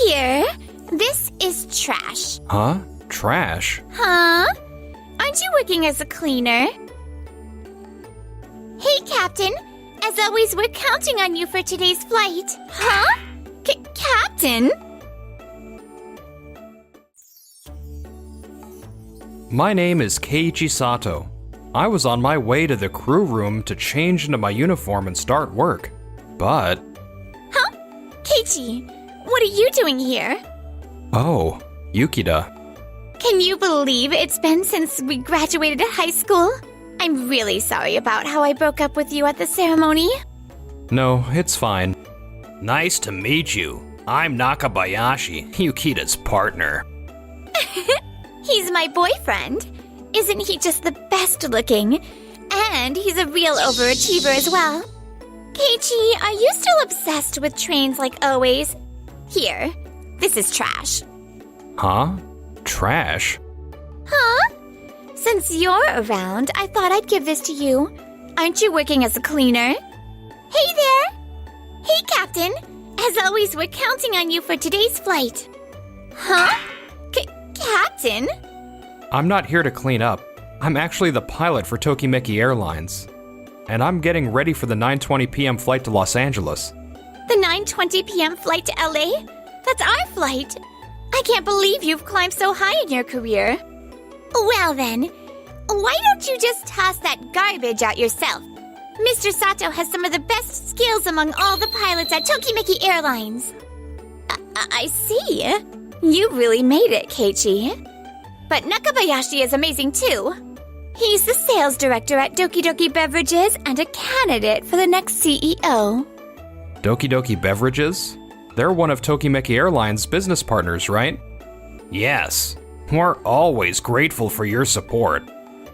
Here, this is trash. Huh? Trash? Huh? Aren't you working as a cleaner? Hey, Captain. As always, we're counting on you for today's flight. Huh? Captain? My name is Keiichi Sato. I was on my way to the crew room to change into my uniform and start work. But... Huh? Keiichi, what are you doing here? Oh, Yukida. Can you believe it's been since we graduated high school? I'm really sorry about how I broke up with you at the ceremony. No, it's fine. Nice to meet you. I'm Nakabayashi, Yukida's partner. He's my boyfriend. Isn't he just the best looking? And he's a real overachiever as well. Keiichi, are you still obsessed with trains like always? Here, this is trash. Huh? Trash? Huh? Since you're around, I thought I'd give this to you. Aren't you working as a cleaner? Hey there! Hey, Captain! As always, we're counting on you for today's flight. Huh? Captain? I'm not here to clean up. I'm actually the pilot for Tokimeki Airlines. And I'm getting ready for the 9:20 p.m. flight to Los Angeles. The 9:20 p.m. flight to LA? That's our flight. I can't believe you've climbed so high in your career. Well then, why don't you just toss that garbage out yourself? Mr. Sato has some of the best skills among all the pilots at Tokimeki Airlines. I see. You really made it, Keiichi. But Nakabayashi is amazing too. He's the sales director at Doki Doki Beverages and a candidate for the next CEO. Doki Doki Beverages? They're one of Tokimeki Airlines' business partners, right? Yes, we're always grateful for your support.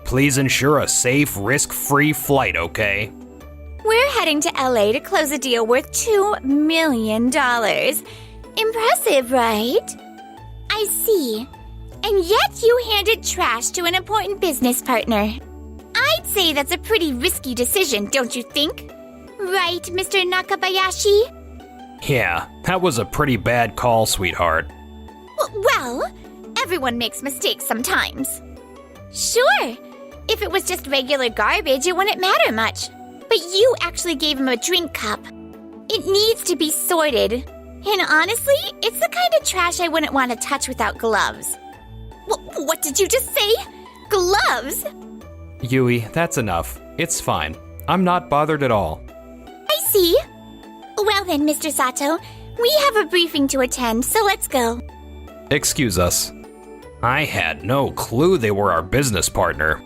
Please ensure a safe, risk-free flight, okay? We're heading to LA to close a deal worth $2 million. Impressive, right? I see. And yet you handed trash to an important business partner. I'd say that's a pretty risky decision, don't you think? Right, Mr. Nakabayashi? Yeah, that was a pretty bad call, sweetheart. Well, everyone makes mistakes sometimes. Sure, if it was just regular garbage, it wouldn't matter much. But you actually gave him a drink cup. It needs to be sorted. And honestly, it's the kind of trash I wouldn't want to touch without gloves. What did you just say? Gloves? Yui, that's enough. It's fine. I'm not bothered at all. I see. Well then, Mr. Sato, we have a briefing to attend, so let's go. Excuse us. I had no clue they were our business partner.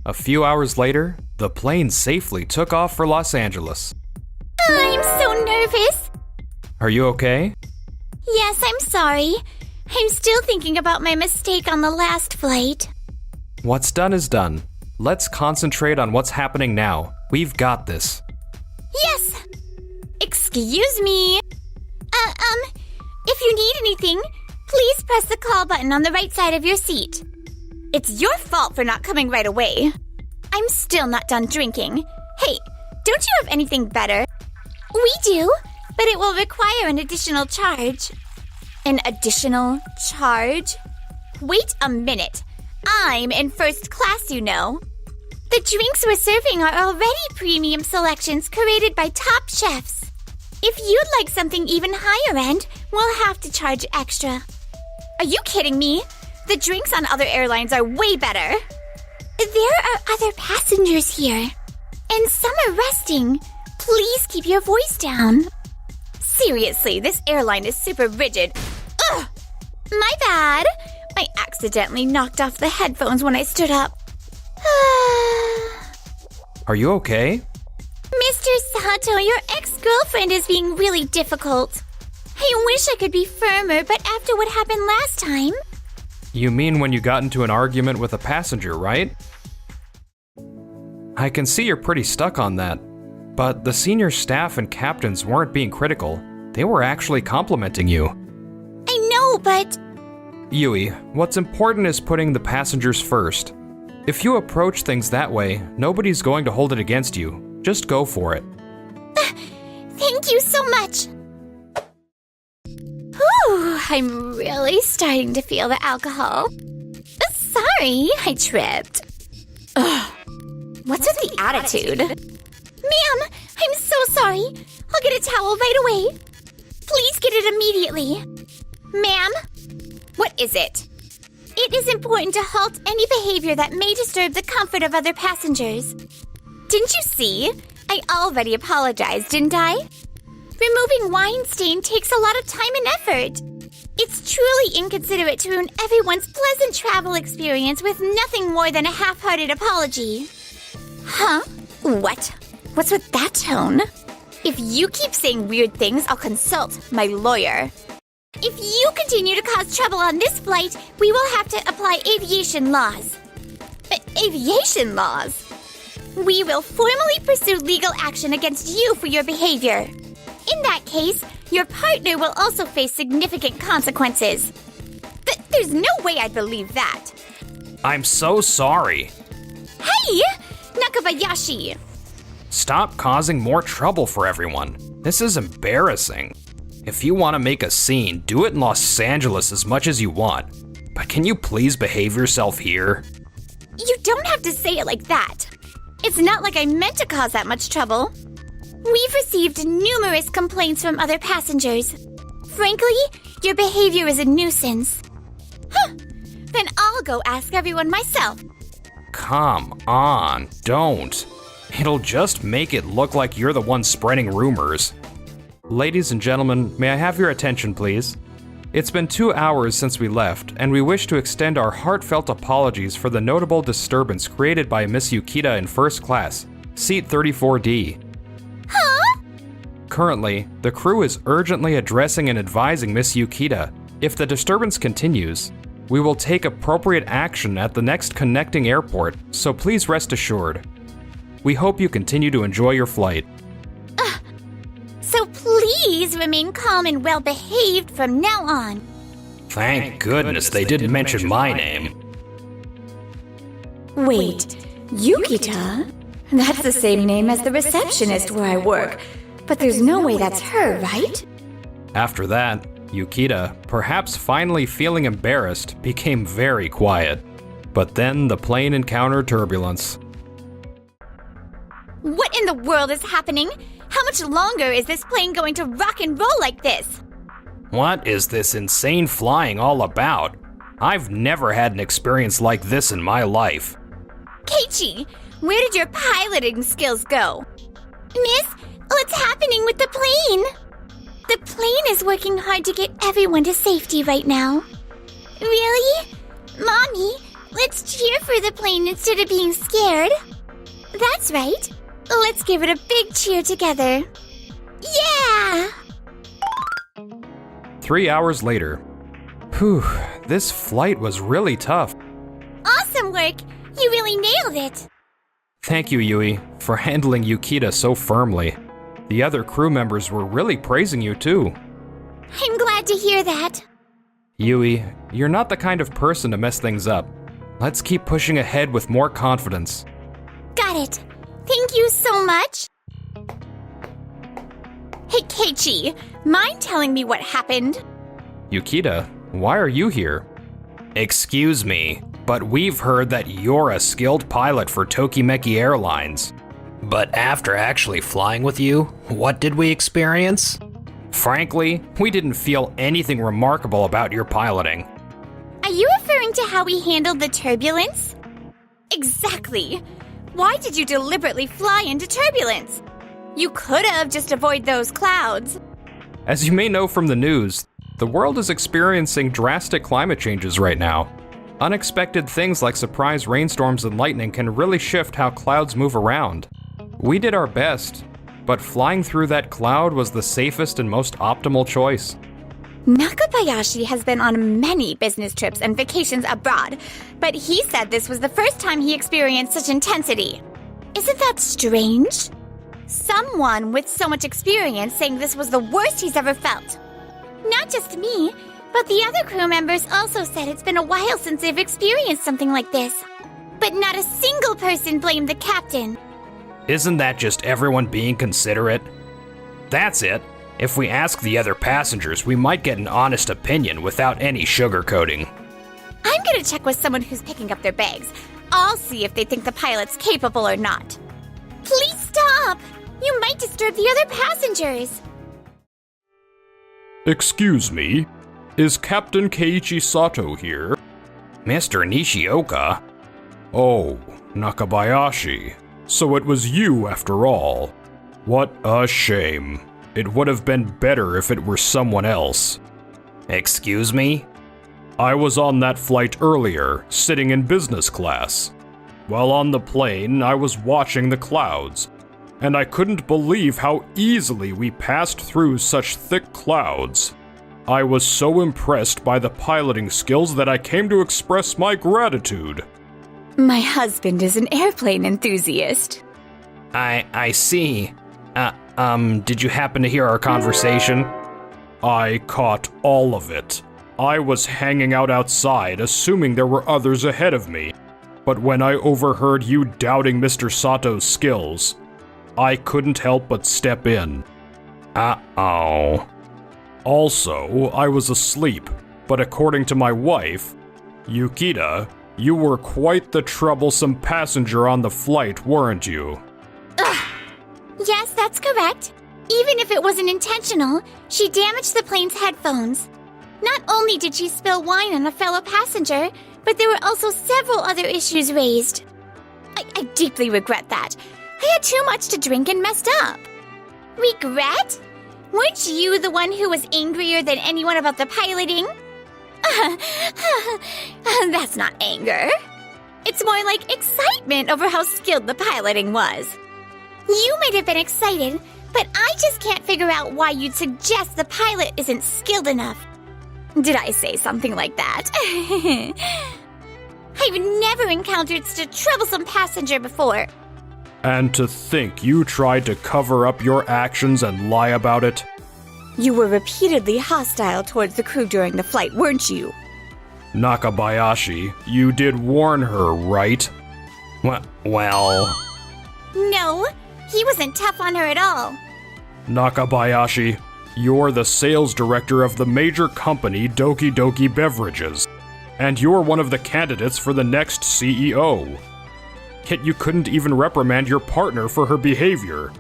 A few hours later, the plane safely took off for Los Angeles. I'm so nervous. Are you okay? Yes, I'm sorry. I'm still thinking about my mistake on the last flight. What's done is done. Let's concentrate on what's happening now. We've got this. Yes! Excuse me. If you need anything, please press the call button on the right side of your seat. It's your fault for not coming right away. I'm still not done drinking. Hey, don't you have anything better? We do, but it will require an additional charge. An additional charge? Wait a minute. I'm in first class, you know. The drinks we're serving are already premium selections curated by top chefs. If you'd like something even higher end, we'll have to charge extra. Are you kidding me? The drinks on other airlines are way better. There are other passengers here, and some are resting. Please keep your voice down. Seriously, this airline is super rigid. Ugh! My bad. I accidentally knocked off the headphones when I stood up. Are you okay? Mr. Sato, your ex-girlfriend is being really difficult. I wish I could be firmer, but after what happened last time... You mean when you got into an argument with a passenger, right? I can see you're pretty stuck on that. But the senior staff and captains weren't being critical. They were actually complimenting you. I know, but... Yui, what's important is putting the passengers first. If you approach things that way, nobody's going to hold it against you. Just go for it. Thank you so much. I'm really starting to feel the alcohol. Sorry, I tripped. Ugh. What's with the attitude? Ma'am, I'm so sorry. I'll get a towel right away. Please get it immediately. Ma'am? What is it? It is important to halt any behavior that may disturb the comfort of other passengers. Didn't you see? I already apologized, didn't I? Removing wine stain takes a lot of time and effort. It's truly inconsiderate to ruin everyone's pleasant travel experience with nothing more than a half-hearted apology. Huh? What? What's with that tone? If you keep saying weird things, I'll consult my lawyer. If you continue to cause trouble on this flight, we will have to apply aviation laws. Aviation laws? We will formally pursue legal action against you for your behavior. In that case, your partner will also face significant consequences. There's no way I'd believe that. I'm so sorry. Hey! Nakabayashi! Stop causing more trouble for everyone. This is embarrassing. If you want to make a scene, do it in Los Angeles as much as you want. But can you please behave yourself here? You don't have to say it like that. It's not like I meant to cause that much trouble. We've received numerous complaints from other passengers. Frankly, your behavior is a nuisance. Huh. Then I'll go ask everyone myself. Come on, don't. It'll just make it look like you're the one spreading rumors. Ladies and gentlemen, may I have your attention, please? It's been 2 hours since we left, and we wish to extend our heartfelt apologies for the notable disturbance created by Miss Yukita in first class, seat 34D. Huh? Currently, the crew is urgently addressing and advising Miss Yukita. If the disturbance continues, we will take appropriate action at the next connecting airport, so please rest assured. We hope you continue to enjoy your flight. So please remain calm and well-behaved from now on. Thank goodness they didn't mention my name. Wait, Yukita? That's the same name as the receptionist where I work, but there's no way that's her, right? After that, Yukita, perhaps finally feeling embarrassed, became very quiet. But then the plane encountered turbulence. What in the world is happening? How much longer is this plane going to rock and roll like this? What is this insane flying all about? I've never had an experience like this in my life. Keiichi, where did your piloting skills go? Miss, what's happening with the plane? The plane is working hard to get everyone to safety right now. Really? Mommy, let's cheer for the plane instead of being scared. That's right. Let's give it a big cheer together. Yeah! 3 hours later. Whew, this flight was really tough. Awesome work! You really nailed it! Thank you, Yui, for handling Yukita so firmly. The other crew members were really praising you too. I'm glad to hear that. Yui, you're not the kind of person to mess things up. Let's keep pushing ahead with more confidence. Got it. Thank you so much. Hey, Keiichi, mind telling me what happened? Yukita, why are you here? Excuse me, but we've heard that you're a skilled pilot for Tokimeki Airlines. But after actually flying with you, what did we experience? Frankly, we didn't feel anything remarkable about your piloting. Are you referring to how we handled the turbulence? Exactly. Why did you deliberately fly into turbulence? You could have just avoided those clouds. As you may know from the news, the world is experiencing drastic climate changes right now. Unexpected things like surprise rainstorms and lightning can really shift how clouds move around. We did our best, but flying through that cloud was the safest and most optimal choice. Nakabayashi has been on many business trips and vacations abroad, but he said this was the first time he experienced such intensity. Isn't that strange? Someone with so much experience saying this was the worst he's ever felt. Not just me, but the other crew members also said it's been a while since they've experienced something like this. But not a single person blamed the captain. Isn't that just everyone being considerate? That's it. If we ask the other passengers, we might get an honest opinion without any sugarcoating. I'm gonna check with someone who's picking up their bags. I'll see if they think the pilot's capable or not. Please stop! You might disturb the other passengers. Excuse me, is Captain Keiichi Sato here? Mr. Nishioka? Oh, Nakabayashi. So it was you after all. What a shame. It would have been better if it were someone else. Excuse me? I was on that flight earlier, sitting in business class. While on the plane, I was watching the clouds, and I couldn't believe how easily we passed through such thick clouds. I was so impressed by the piloting skills that I came to express my gratitude. My husband is an airplane enthusiast. I see. Did you happen to hear our conversation? I caught all of it. I was hanging out outside, assuming there were others ahead of me. But when I overheard you doubting Mr. Sato's skills, I couldn't help but step in. Uh-oh. Also, I was asleep, but according to my wife, Yukita, you were quite the troublesome passenger on the flight, weren't you? Yes, that's correct. Even if it wasn't intentional, she damaged the plane's headphones. Not only did she spill wine on a fellow passenger, but there were also several other issues raised. I deeply regret that. I had too much to drink and messed up. Regret? Weren't you the one who was angrier than anyone about the piloting? That's not anger. It's more like excitement over how skilled the piloting was. You might have been excited, but I just can't figure out why you'd suggest the pilot isn't skilled enough. Did I say something like that? I've never encountered such a troublesome passenger before. And to think you tried to cover up your actions and lie about it? You were repeatedly hostile towards the crew during the flight, weren't you? Nakabayashi, you did warn her, right? Well... No, he wasn't tough on her at all. Nakabayashi, you're the sales director of the major company Doki Doki Beverages, and you're one of the candidates for the next CEO. Yet you couldn't even reprimand your partner for her behavior.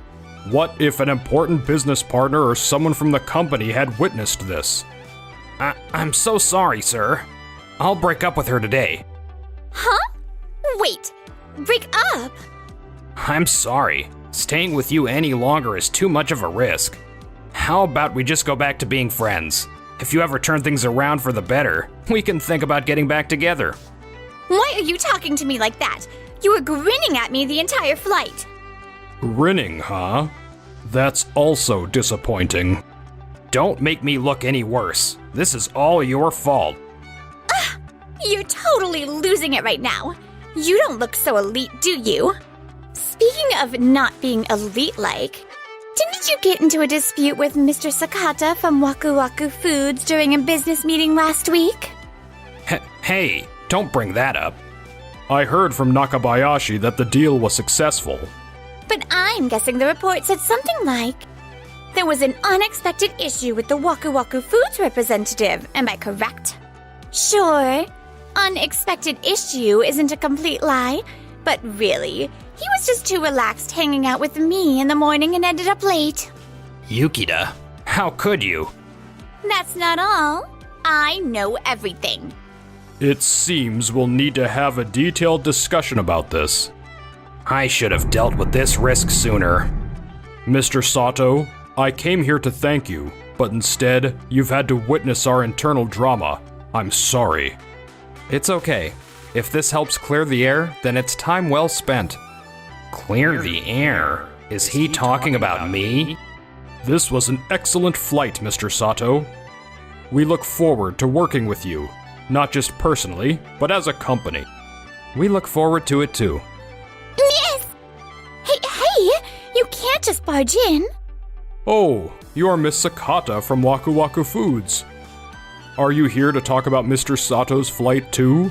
What if an important business partner or someone from the company had witnessed this? I'm so sorry, sir. I'll break up with her today. Huh? Wait, break up? I'm sorry. Staying with you any longer is too much of a risk. How about we just go back to being friends? If you ever turn things around for the better, we can think about getting back together. Why are you talking to me like that? You were grinning at me the entire flight. Grinning, huh? That's also disappointing. Don't make me look any worse. This is all your fault. You're totally losing it right now. You don't look so elite, do you? Speaking of not being elite-like, didn't you get into a dispute with Mr. Sakata from Waku Waku Foods during a business meeting last week? Hey, don't bring that up. I heard from Nakabayashi that the deal was successful. But I'm guessing the report said something like, there was an unexpected issue with the Waku Waku Foods representative, am I correct? Sure, unexpected issue isn't a complete lie, but really, he was just too relaxed hanging out with me in the morning and ended up late. Yukita, how could you? That's not all. I know everything. It seems we'll need to have a detailed discussion about this. I should have dealt with this risk sooner. Mr. Sato, I came here to thank you, but instead, you've had to witness our internal drama. I'm sorry. It's okay. If this helps clear the air, then it's time well spent. Clear the air? Is he talking about me? This was an excellent flight, Mr. Sato. We look forward to working with you, not just personally, but as a company. We look forward to it too. Yes! Hey, you can't just barge in. Oh, you're Miss Sakata from Waku Waku Foods. Are you here to talk about Mr. Sato's flight too?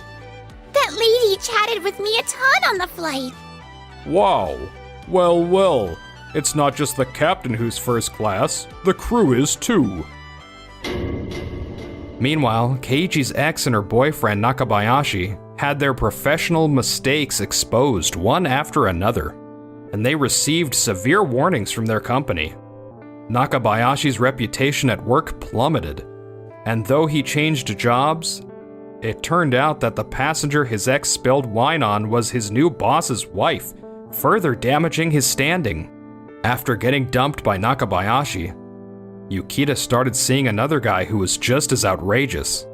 That lady chatted with me a ton on the flight. Wow. Well, It's not just the captain who's first class, the crew is too. Meanwhile, Keiichi's ex and her boyfriend Nakabayashi had their professional mistakes exposed one after another, and they received severe warnings from their company. Nakabayashi's reputation at work plummeted, and though he changed jobs, it turned out that the passenger his ex spilled wine on was his new boss's wife, further damaging his standing. After getting dumped by Nakabayashi, Yukita started seeing another guy who was just as outrageous.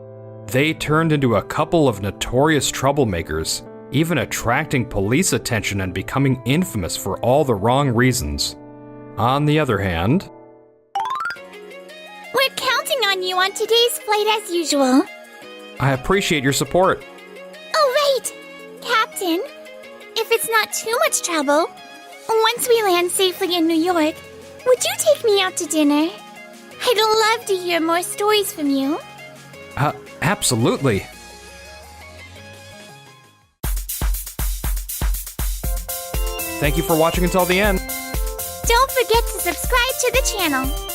They turned into a couple of notorious troublemakers, even attracting police attention and becoming infamous for all the wrong reasons. On the other hand, We're counting on you on today's flight as usual. I appreciate your support. Oh, right! Captain, if it's not too much trouble, once we land safely in New York, would you take me out to dinner? I'd love to hear more stories from you. Absolutely. Thank you for watching until the end. Don't forget to subscribe to the channel.